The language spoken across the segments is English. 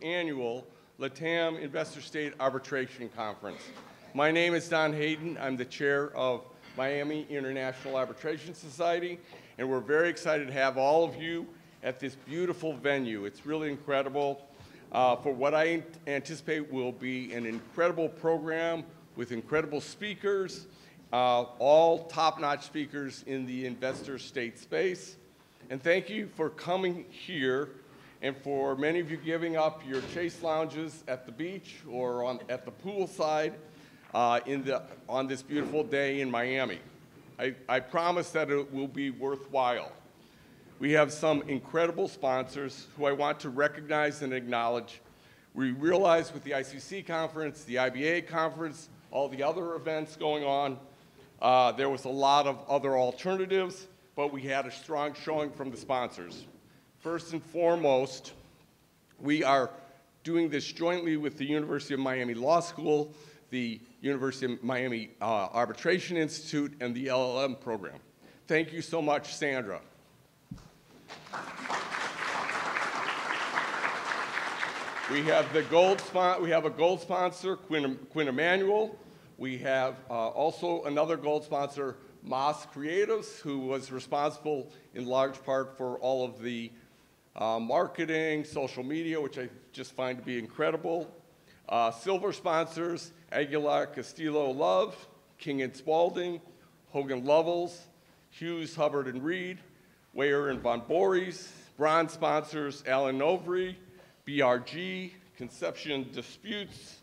annual LATAM Investor State Arbitration Conference. My name is Don Hayden. I'm the chair of Miami International Arbitration Society, and we're very excited to have all of you at this beautiful venue. It's really incredible for what I anticipate will be an incredible program with incredible speakers, all top-notch speakers in the investor state space. And thank you for coming here, and for many of you giving up your chase lounges at the beach or at the poolside on this beautiful day in Miami. I promise that it will be worthwhile. We have some incredible sponsors who I want to recognize and acknowledge. We realize with the ICC conference, the IBA conference, all the other events going on, there was a lot of other alternatives, but we had a strong showing from the sponsors. First and foremost, we are doing this jointly with the University of Miami Law School, the University of Miami Arbitration Institute, and the LLM program. Thank you so much, Sandra. We have a gold sponsor, Quinn Emanuel. We have also another gold sponsor, MIAS Creatives, who was responsible in large part for all of the marketing, social media, which I just find to be incredible. Silver sponsors, Aguilar Castillo Love, King and Spalding, Hogan Lovells, Hughes, Hubbard and Reed, Weyer and Von Boris. Bronze sponsors, Alan Novry, BRG, Conception Disputes,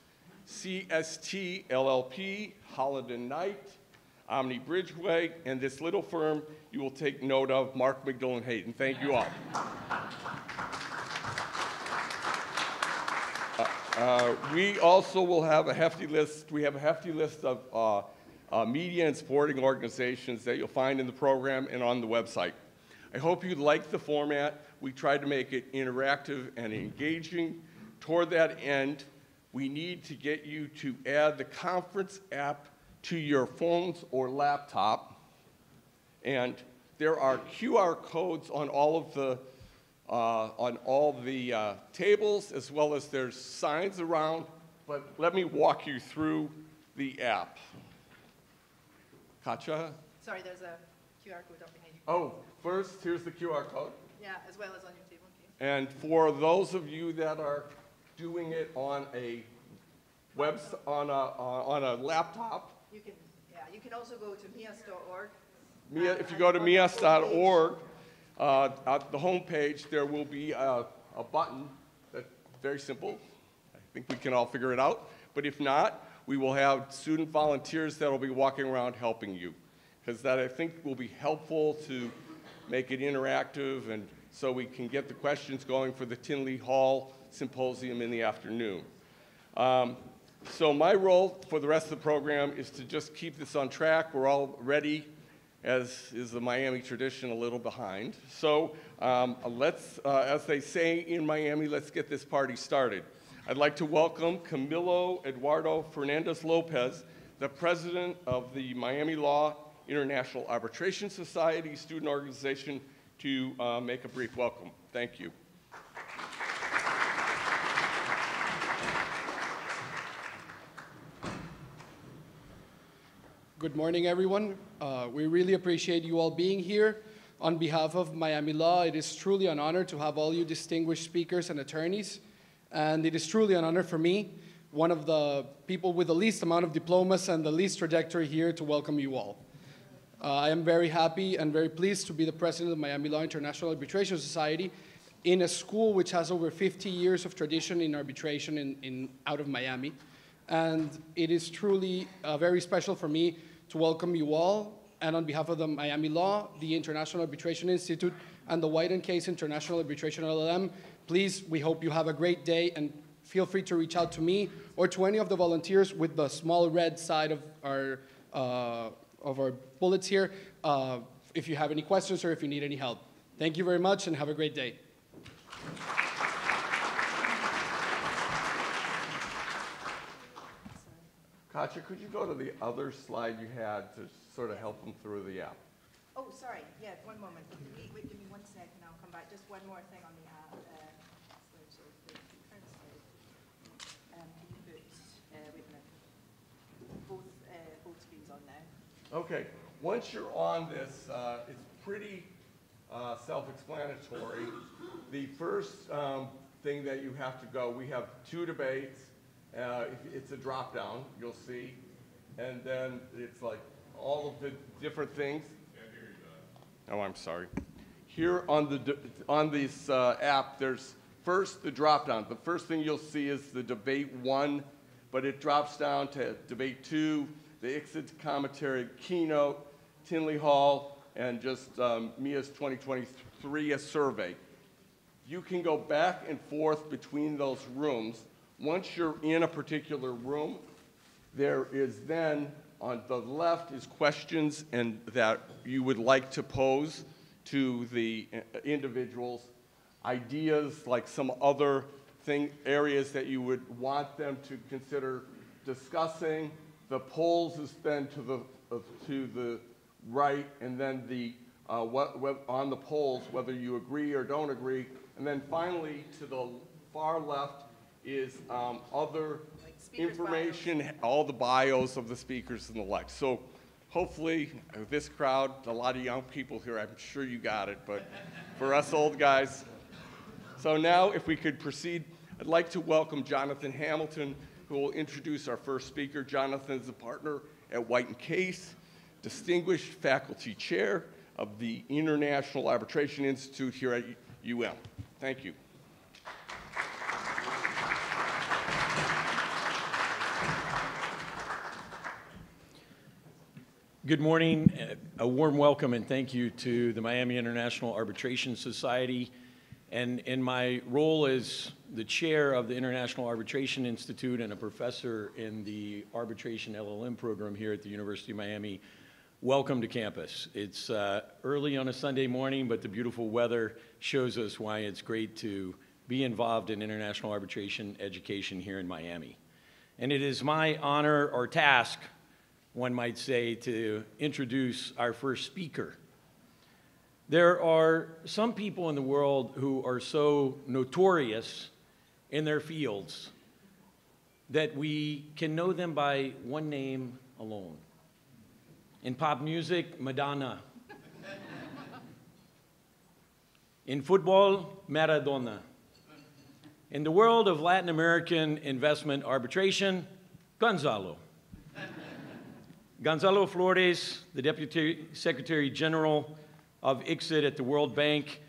CST LLP, Holland and Knight, Omni Bridgeway, and this little firm you will take note of, Mark McDillon Hayden. Thank you all. We also will have a hefty list. We have a hefty list of media and sporting organizations that you'll find in the program and on the website. I hope you like the format. We tried to make it interactive and engaging. Toward that end, we need to get you to add the conference app to your phones or laptop. And there are QR codes on all of the tables, as well as there's signs around. But let me walk you through the app. Katja? Sorry, there's a QR code up behind you. Oh, first, here's the QR code. Yeah, as well as on your table. Okay. And for those of you that are doing it on a on a laptop, you can also go to mias.org. If you go to mias.org, at the home page, there will be a button that's very simple. I think we can all figure it out. But if not, we will have student volunteers that will be walking around helping you, because that I think will be helpful to make it interactive, and so we can get the questions going for the Tinley Hall Symposium in the afternoon. So my role for the rest of the program is to just keep this on track. We're already, as is the Miami tradition, a little behind. So as they say in Miami, let's get this party started. I'd like to welcome Camilo Eduardo Fernandez Lopez, the president of the Miami Law International Arbitration Society student organization, to make a brief welcome. Thank you. Good morning, everyone. We really appreciate you all being here. On behalf of Miami Law, it is truly an honor to have all you distinguished speakers and attorneys. And it is truly an honor for me, one of the people with the least amount of diplomas and the least trajectory here, to welcome you all. I am very happy and very pleased to be the president of Miami Law International Arbitration Society in a school which has over 50 years of tradition in arbitration out of Miami. And it is truly very special for me to welcome you all, and on behalf of the Miami Law, the International Arbitration Institute, and the White & Case International Arbitration LLM, please, we hope you have a great day, and feel free to reach out to me or to any of the volunteers with the small red side of our bullets here if you have any questions or if you need any help. Thank you very much, and have a great day. Katja, could you go to the other slide you had to sort of help them through the app? Oh, sorry. Yeah, one moment. Wait, give me 1 second. I'll come back. Just one more thing on the app. So the current slide. Okay, once you're on this, it's pretty self-explanatory. The first thing that you have to go, we have 2 debates. It's a drop-down, you'll see. And then it's like all of the different things. Oh, I'm sorry. Here on this app, there's first the drop-down. The first thing you'll see is the debate 1, but it drops down to debate 2, the ICSID commentary keynote, Tinley Hall, and just MIAS2022 a survey. You can go back and forth between those rooms. Once you're in a particular room, there is then on the left is questions and that you would like to pose to the individuals, ideas like some other areas that you would want them to consider discussing. The polls is then to the right, and then the on the polls whether you agree or don't agree, and then finally to the far left is other information, bios. All the bios of the speakers and the like. So hopefully this crowd, a lot of young people here, I'm sure you got it, but for us old guys. So now if we could proceed, I'd like to welcome Jonathan Hamilton, who will introduce our first speaker. Jonathan is a partner at White & Case, distinguished faculty chair of the International Arbitration Institute here at UM. Thank you. Good morning, a warm welcome and thank you to the Miami International Arbitration Society. And in my role as the chair of the International Arbitration Institute and a professor in the Arbitration LLM program here at the University of Miami, welcome to campus. It's early on a Sunday morning, but the beautiful weather shows us why it's great to be involved in international arbitration education here in Miami. And it is my honor or task, one might say, to introduce our first speaker. There are some people in the world who are so notorious in their fields that we can know them by one name alone. In pop music, Madonna. In football, Maradona. In the world of Latin American investment arbitration, Gonzalo. Gonzalo Flores, the Deputy Secretary General of ICSID at the World Bank.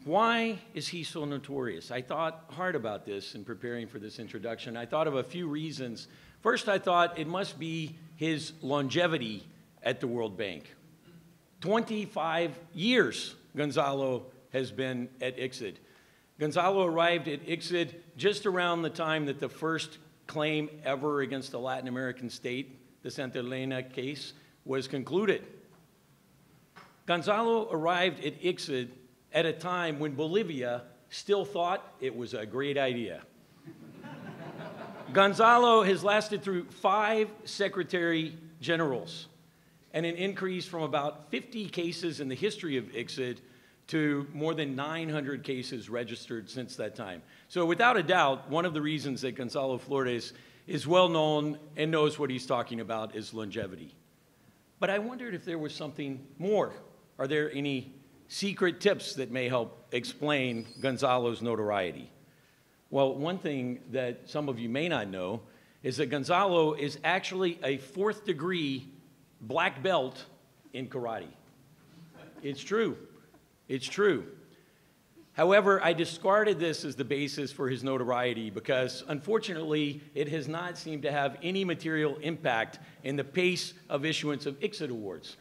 Why is he so notorious? I thought hard about this in preparing for this introduction. I thought of a few reasons. First, I thought it must be his longevity at the World Bank. 25 years Gonzalo has been at ICSID. Gonzalo arrived at ICSID just around the time that the first claim ever against a Latin American state, the Santa Elena case, was concluded. Gonzalo arrived at ICSID at a time when Bolivia still thought it was a great idea. Gonzalo has lasted through 5 secretary generals and an increase from about 50 cases in the history of ICSID to more than 900 cases registered since that time. So without a doubt, one of the reasons that Gonzalo Flores is well known and knows what he's talking about is longevity. But I wondered if there was something more. Are there any secret tips that may help explain Gonzalo's notoriety? Well, one thing that some of you may not know is that Gonzalo is actually a 4th degree black belt in karate. It's true. It's true. However, I discarded this as the basis for his notoriety because, unfortunately, it has not seemed to have any material impact in the pace of issuance of ICSID awards.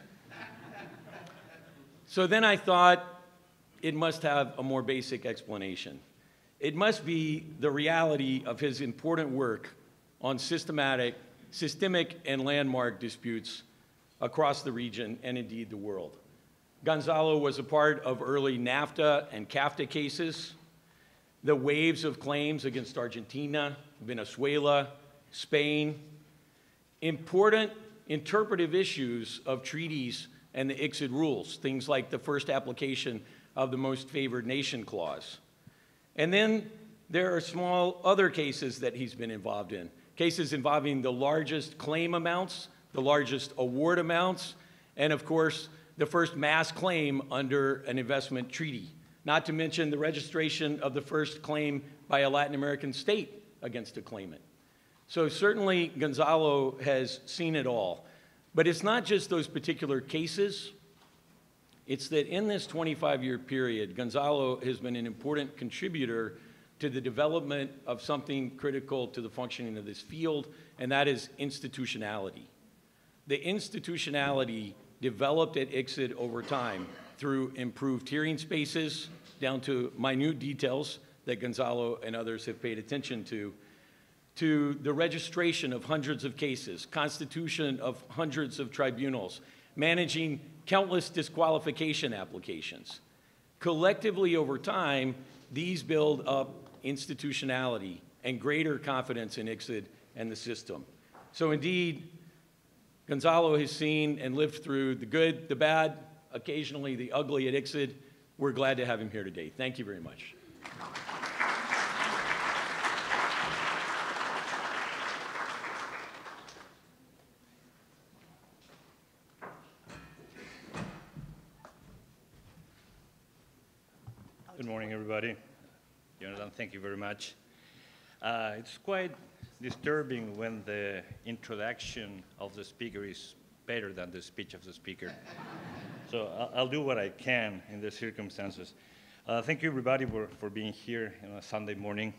So then I thought it must have a more basic explanation. It must be the reality of his important work on systemic and landmark disputes across the region and indeed the world. Gonzalo was a part of early NAFTA and CAFTA cases, the waves of claims against Argentina, Venezuela, Spain, important interpretive issues of treaties and the ICSID rules, things like the first application of the most favored nation clause. And then there are small other cases that he's been involved in, cases involving the largest claim amounts, the largest award amounts, And of course, the first mass claim under an investment treaty, not to mention the registration of the first claim by a Latin American state against a claimant. So certainly Gonzalo has seen it all. But it's not just those particular cases. It's that in this 25-year period, Gonzalo has been an important contributor to the development of something critical to the functioning of this field, and that is institutionality. The institutionality developed at ICSID over time through improved hearing spaces, down to minute details that Gonzalo and others have paid attention to the registration of hundreds of cases, constitution of hundreds of tribunals, managing countless disqualification applications. Collectively over time, these build up institutionality and greater confidence in ICSID and the system. So indeed, Gonzalo has seen and lived through the good, the bad, occasionally the ugly at ICSID. We're glad to have him here today. Thank you very much. Good morning, everybody. Jonathan, thank you very much. It's quite disturbing when the introduction of the speaker is better than the speech of the speaker. So I'll do what I can in the circumstances. Thank you, everybody, for being here on a Sunday morning.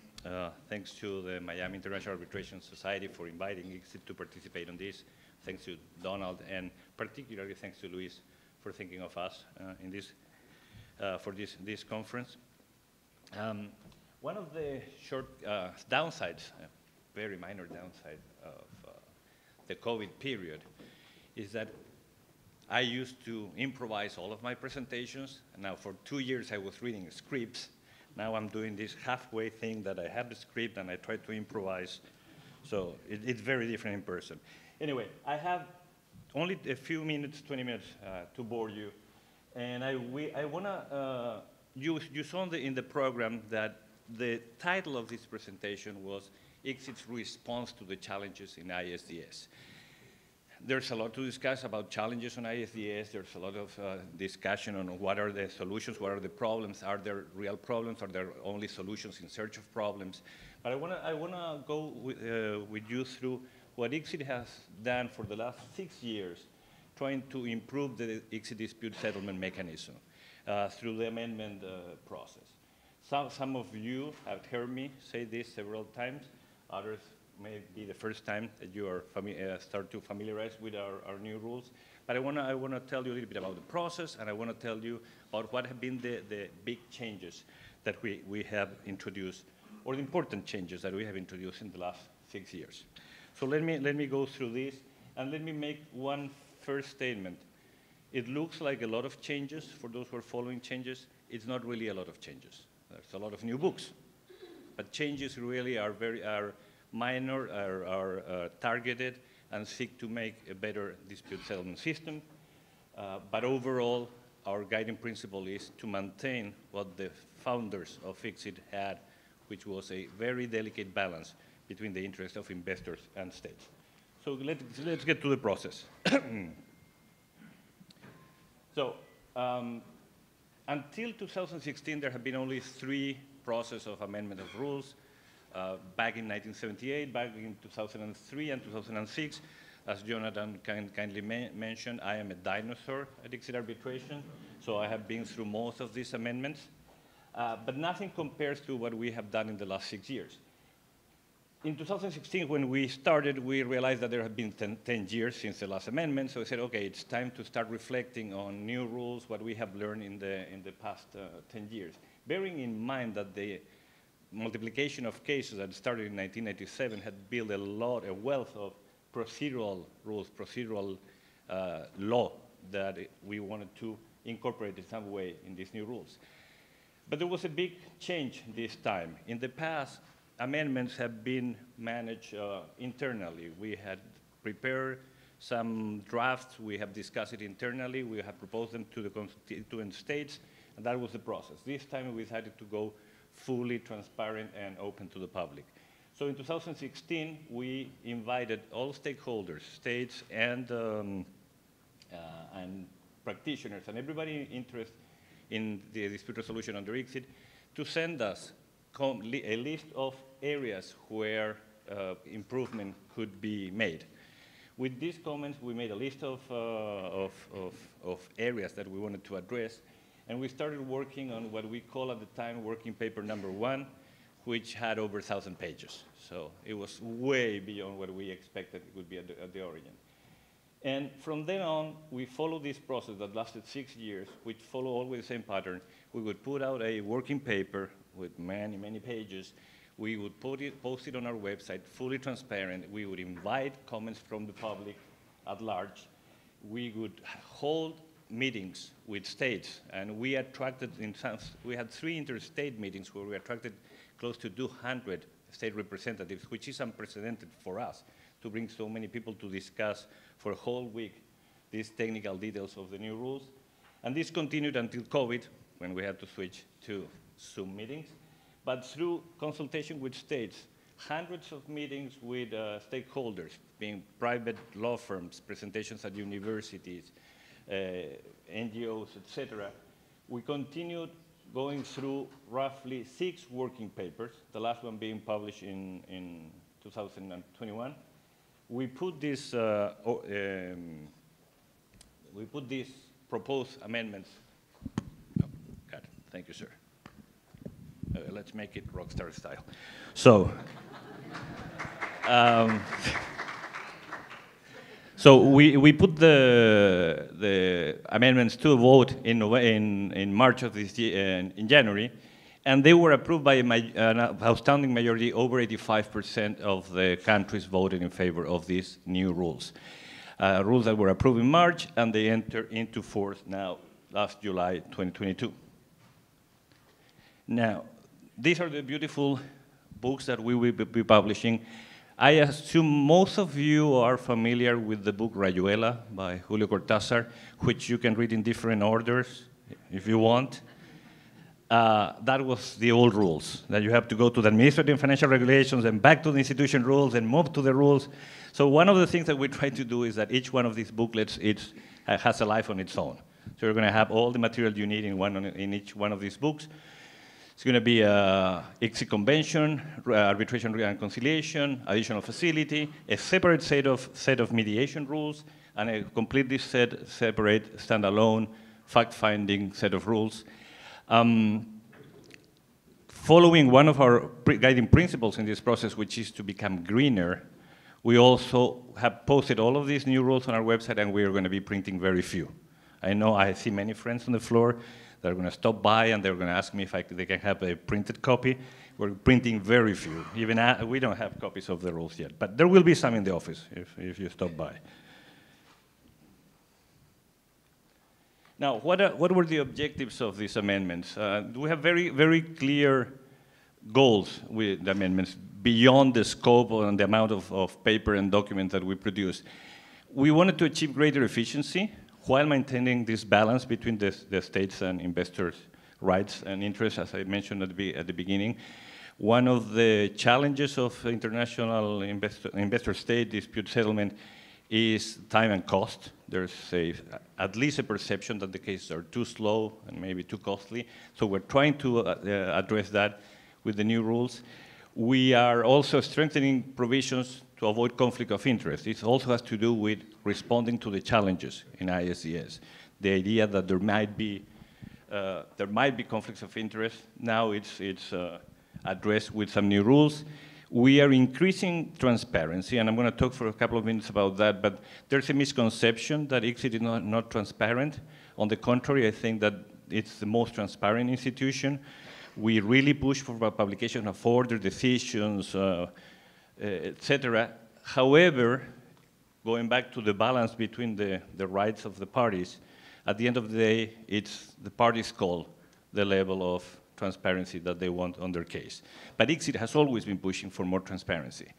Thanks to the Miami International Arbitration Society for inviting ICSID to participate on this. Thanks to Donald, and particularly thanks to Luis for thinking of us in this. For this conference. One of the short downsides, a very minor downside of the COVID period, is that I used to improvise all of my presentations. And now for 2 years I was reading scripts. Now I'm doing this halfway thing that I have the script and I try to improvise. So it's very different in person. Anyway, I have only a few minutes, 20 minutes to bore you. And I want to, you saw in the program that the title of this presentation was ICSID's Response to the Challenges in ISDS. There's a lot to discuss about challenges on ISDS. There's a lot of discussion on what are the solutions, what are the problems, are there real problems, are there only solutions in search of problems? But I want to go with you through what ICSID has done for the last 6 years trying to improve the ICSID dispute settlement mechanism through the amendment process. Some of you have heard me say this several times. Others may be the first time that you are start to familiarize with our new rules. But I want to tell you a little bit about the process, and I want to tell you about what have been the big changes that we have introduced, or the important changes that we have introduced in the last 6 years. So let me go through this, and let me make one first statement. It looks like a lot of changes for those who are following changes. It's not really a lot of changes. There's a lot of new books, but changes really are minor, are targeted, and seek to make a better dispute settlement system. But overall, our guiding principle is to maintain what the founders of ICSID had, which was a very delicate balance between the interests of investors and states. So let's get to the process. So until 2016, there have been only 3 processes of amendment of rules. Back in 1978, back in 2003 and 2006, as Jonathan kindly mentioned, I am a dinosaur at ICSID arbitration, so I have been through most of these amendments. But nothing compares to what we have done in the last 6 years. In 2016, when we started, we realized that there have been 10 years since the last amendment, so we said, okay, it's time to start reflecting on new rules, what we have learned in the past 10 years. Bearing in mind that the multiplication of cases that started in 1997 had built a wealth of procedural rules, procedural law that we wanted to incorporate in some way in these new rules. But there was a big change this time. In the past, amendments have been managed internally. We had prepared some drafts. We have discussed it internally. We have proposed them to the constituent states, and that was the process. This time, we decided to go fully transparent and open to the public. So in 2016, we invited all stakeholders, states and and practitioners and everybody interested in the dispute resolution under ICSID to send us a list of areas where improvement could be made. With these comments, we made a list of areas that we wanted to address, and we started working on what we call at the time working paper number 1, which had over 1,000 pages. So it was way beyond what we expected it would be at the origin. And from then on, we followed this process that lasted 6 years, which followed always the same pattern. We would put out a working paper with many, many pages. We would post it on our website, fully transparent. We would invite comments from the public at large. We would hold meetings with states, and we attracted, we had 3 interstate meetings where we attracted close to 200 state representatives, which is unprecedented for us, to bring so many people to discuss for a whole week these technical details of the new rules. And this continued until COVID, when we had to switch to Zoom meetings. But through consultation with states, hundreds of meetings with stakeholders, being private law firms, presentations at universities, NGOs, etc., we continued going through roughly 6 working papers, the last one being published in 2021. We put these proposed amendments. Oh, God, thank you, sir. Let's make it rockstar style. So, so we put the amendments to a vote in March of this year, in January, and they were approved by an outstanding majority. Over 85% of the countries voted in favor of these new rules. Rules that were approved in March, and they enter into force now, last July 2022. Now, these are the beautiful books that we will be publishing. I assume most of you are familiar with the book Rayuela by Julio Cortázar, which you can read in different orders if you want. That was the old rules, that you have to go to the administrative and financial regulations and back to the institution rules and move to the rules. So one of the things that we try to do is that each one of these booklets has a life on its own. So you're going to have all the material you need in each one of these books. It's going to be ICSID convention, arbitration and conciliation, additional facility, a separate set of mediation rules, and a completely separate, standalone, fact-finding set of rules. Following one of our guiding principles in this process, which is to become greener, we also have posted all of these new rules on our website, and we are going to be printing very few. I know I see many friends on the floor. They're going to stop by and they're going to ask me if they can have a printed copy. We're printing very few. Even we don't have copies of the rules yet, but there will be some in the office if you stop by. Now, what were the objectives of these amendments? We have very, very clear goals with the amendments beyond the scope and the amount of paper and documents that we produce. We wanted to achieve greater efficiency while maintaining this balance between the states and investors' rights and interests, as I mentioned at the beginning. One of the challenges of international investor-state dispute settlement is time and cost. There's at least a perception that the cases are too slow and maybe too costly. So we're trying to address that with the new rules. We are also strengthening provisions to avoid conflict of interest. It also has to do with responding to the challenges in ISDS. The idea that there might be conflicts of interest. Now it's addressed with some new rules. We are increasing transparency, and I'm going to talk for a couple of minutes about that, but there's a misconception that ICSID is not transparent. On the contrary, I think that it's the most transparent institution. We really push for publication of order decisions, etc. However, going back to the balance between the rights of the parties, at the end of the day, it's the parties' call, the level of transparency that they want on their case. But ICSID has always been pushing for more transparency.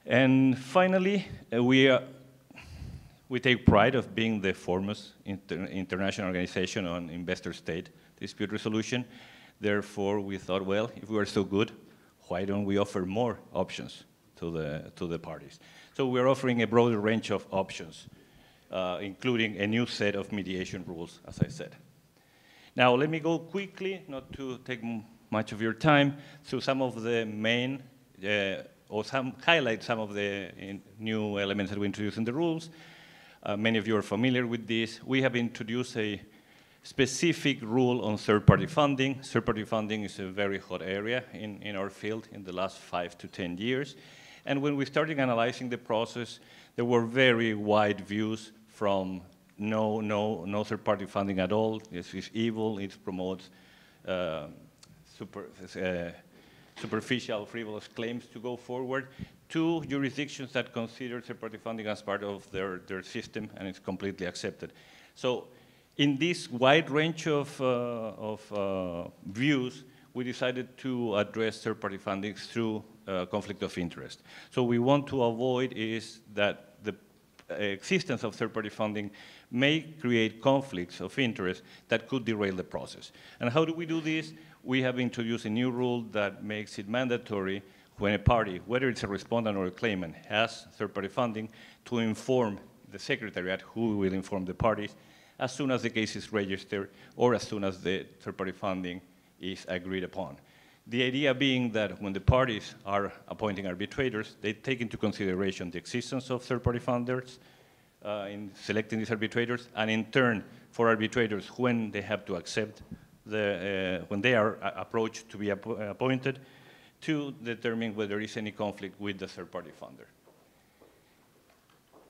And finally, we take pride of being the foremost international organization on investor-state dispute resolution. Therefore, we thought, well, if we are so good, why don't we offer more options to the parties? So we're offering a broader range of options including a new set of mediation rules, as I said. Now, let me go quickly, not to take much of your time, through some of the main, highlight some of the new elements that we introduced in the rules. Many of you are familiar with this. We have introduced a specific rule on third-party funding. Third-party funding is a very hot area in our field in the last 5 to 10 years. And when we started analyzing the process, there were very wide views from no third-party funding at all. This is evil. It promotes superficial, frivolous claims to go forward, to jurisdictions that consider third-party funding as part of their system, and it's completely accepted. So in this wide range of views, we decided to address third-party funding through conflict of interest. So we want to avoid is that the existence of third-party funding may create conflicts of interest that could derail the process. And how do we do this? We have introduced a new rule that makes it mandatory when a party, whether it's a respondent or a claimant, has third-party funding, to inform the Secretariat, who will inform the parties, as soon as the case is registered or as soon as the third-party funding is agreed upon. The idea being that when the parties are appointing arbitrators, they take into consideration the existence of third-party funders in selecting these arbitrators, and in turn, for arbitrators, when they have to accept when they are approached to be appointed, to determine whether there is any conflict with the third-party funder.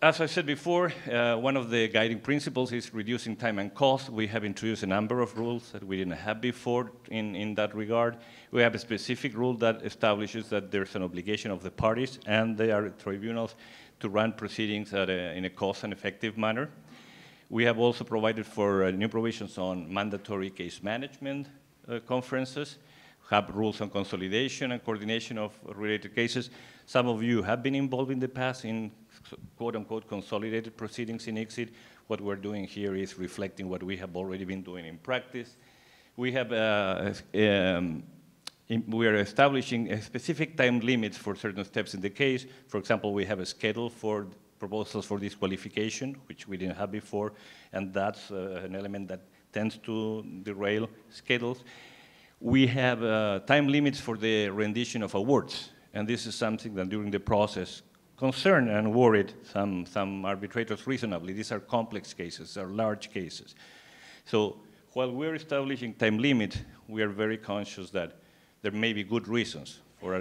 As I said before, one of the guiding principles is reducing time and cost. We have introduced a number of rules that we didn't have before in that regard. We have a specific rule that establishes that there's an obligation of the parties and their tribunals to run proceedings in a cost and effective manner. We have also provided for new provisions on mandatory case management conferences, have rules on consolidation and coordination of related cases. Some of you have been involved in the past in quote-unquote consolidated proceedings in ICSID. What we're doing here is reflecting what we have already been doing in practice. We have we are establishing specific time limits for certain steps in the case. For example, we have a schedule for proposals for disqualification, which we didn't have before, and that's an element that tends to derail schedules. We have time limits for the rendition of awards, and this is something that during the process concerned and worried some arbitrators reasonably. These are complex cases, they're large cases. So while we're establishing time limits, we are very conscious that there may be good reasons for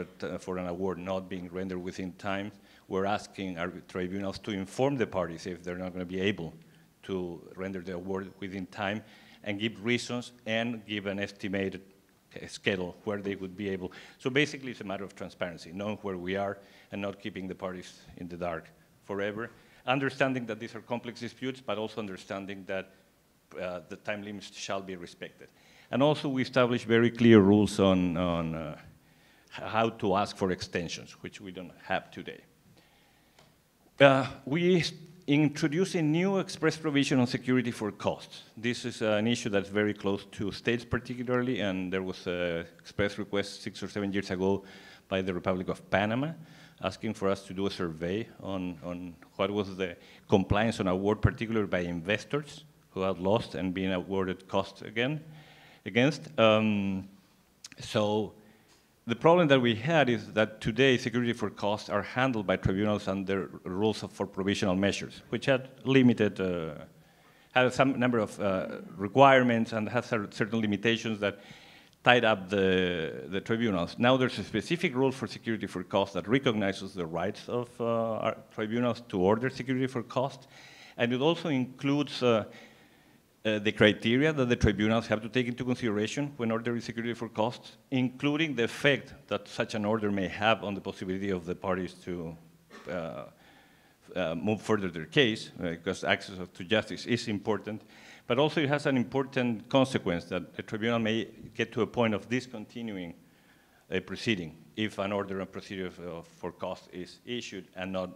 an award not being rendered within time. We're asking our tribunals to inform the parties if they're not going to be able to render the award within time, and give reasons and give an estimated schedule where they would be able. So basically it's a matter of transparency, knowing where we are and not keeping the parties in the dark forever. Understanding that these are complex disputes, but also understanding that the time limits shall be respected. And also we establish very clear rules on how to ask for extensions, which we don't have today. We introduce a new express provision on security for costs. This is an issue that's very close to states particularly, and there was an express request 6 or 7 years ago by the Republic of Panama asking for us to do a survey on what was the compliance on award, particularly by investors who had lost and been awarded costs against. So the problem that we had is that today security for costs are handled by tribunals under rules for provisional measures, which had limited, had some number of requirements and has certain limitations that tied up the tribunals. Now there's a specific rule for security for costs that recognizes the rights of our tribunals to order security for costs, and it also includes the criteria that the tribunals have to take into consideration when ordering security for costs, including the effect that such an order may have on the possibility of the parties to move further their case, because access to justice is important, but also it has an important consequence that the tribunal may get to a point of discontinuing a proceeding if an order and procedure for cost is issued and not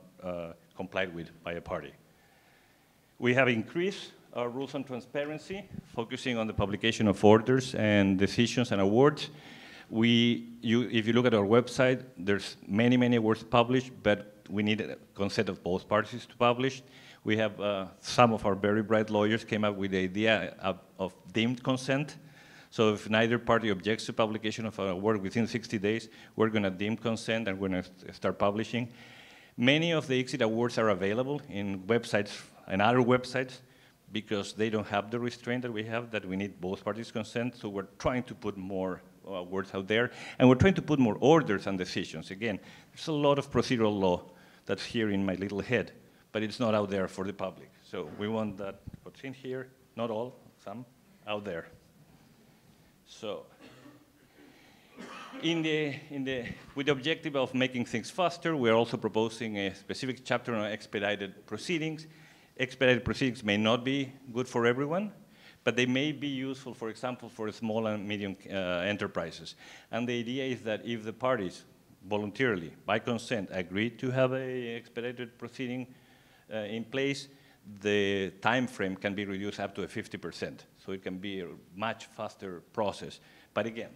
complied with by a party. We have increased our rules on transparency, focusing on the publication of orders and decisions and awards. If you look at our website, there's many awards published, but we need a consent of both parties to publish. We have some of our very bright lawyers came up with the idea of deemed consent. So if neither party objects to publication of our work within 60 days, we're going to deem consent and we're going to start publishing. Many of the ICSID awards are available in websites and other websites because they don't have the restraint that we have, that we need both parties' consent. So we're trying to put more awards out there, and we're trying to put more orders and decisions. Again, there's a lot of procedural law that's here in my little head, but it's not out there for the public. So we want that what's in here, not all, some, out there. So, with the objective of making things faster, we're also proposing a specific chapter on expedited proceedings. Expedited proceedings may not be good for everyone, but they may be useful, for example, for small and medium enterprises. And the idea is that if the parties voluntarily, by consent, agree to have an expedited proceeding in place, the time frame can be reduced up to 50%. So it can be a much faster process. But again,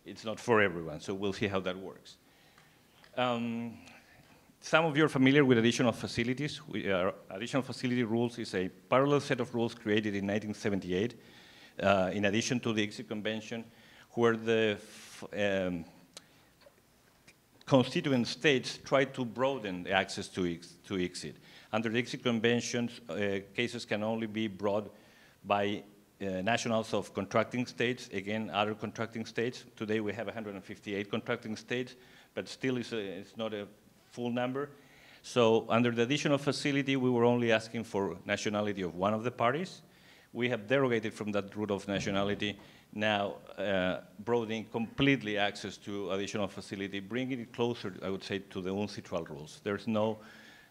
it's not for everyone, so we'll see how that works. Some of you are familiar with additional facilities. Additional facility rules is a parallel set of rules created in 1978, in addition to the ICSID Convention, where the constituent states try to broaden the access to ICSID. Under the ICSID Convention, cases can only be brought by nationals of contracting states, again, other contracting states. Today we have 158 contracting states, but still it's not a full number. So under the additional facility, we were only asking for nationality of one of the parties. We have derogated from that rule of nationality, now broadening completely access to additional facility, bringing it closer, I would say, to the UNCITRAL rules. There's no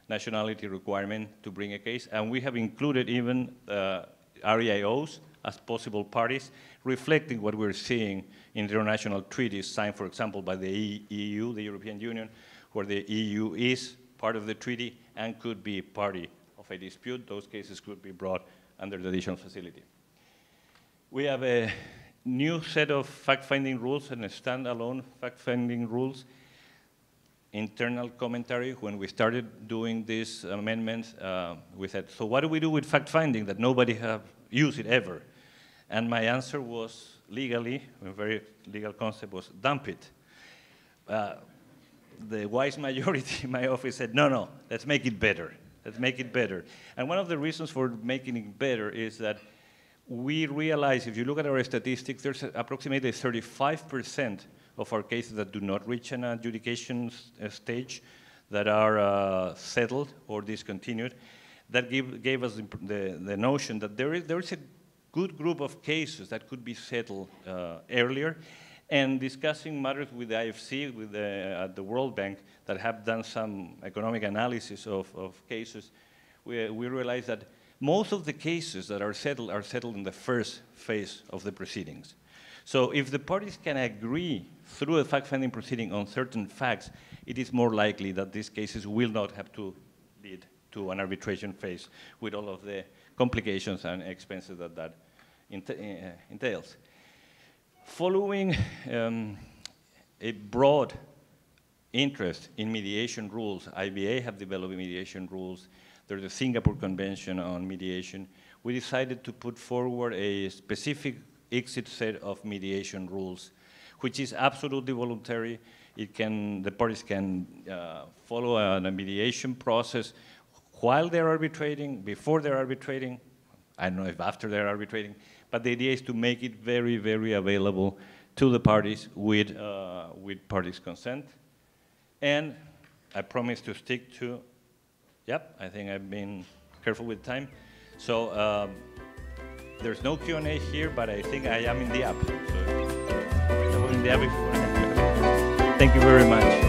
nationality requirement to bring a case, and we have included even REIOs as possible parties, reflecting what we're seeing in international treaties signed, for example, by the EU, the European Union, where the EU is part of the treaty and could be party of a dispute. Those cases could be brought under the additional facility. We have a new set of fact-finding rules and a standalone fact-finding rules. Internal commentary, when we started doing these amendments, we said, so what do we do with fact-finding that nobody have used it ever? And my answer was, legally, a very legal concept, was dump it. The wise majority in my office said, no, let's make it better. Let's make it better. And one of the reasons for making it better is that we realize, if you look at our statistics, there's approximately 35% of our cases that do not reach an adjudication stage, that are settled or discontinued. That gave us the notion that there is a good group of cases that could be settled earlier. And discussing matters with the IFC, with the World Bank, that have done some economic analysis of cases, we realized that most of the cases that are settled in the first phase of the proceedings. So if the parties can agree through a fact-finding proceeding on certain facts, it is more likely that these cases will not have to lead to an arbitration phase with all of the complications and expenses that entails. Following a broad interest in mediation rules, IBA have developed mediation rules. There's the Singapore Convention on Mediation. We decided to put forward a specific ICSID set of mediation rules, which is absolutely voluntary. The parties can follow a mediation process while they're arbitrating, before they're arbitrating, I don't know if after they're arbitrating, but the idea is to make it very, very available to the parties with parties' consent. And I promise to stick to, yep, I think I've been careful with time. So there's no Q&A here, but I think I am in the app. So in the app if you want to. Thank you very much.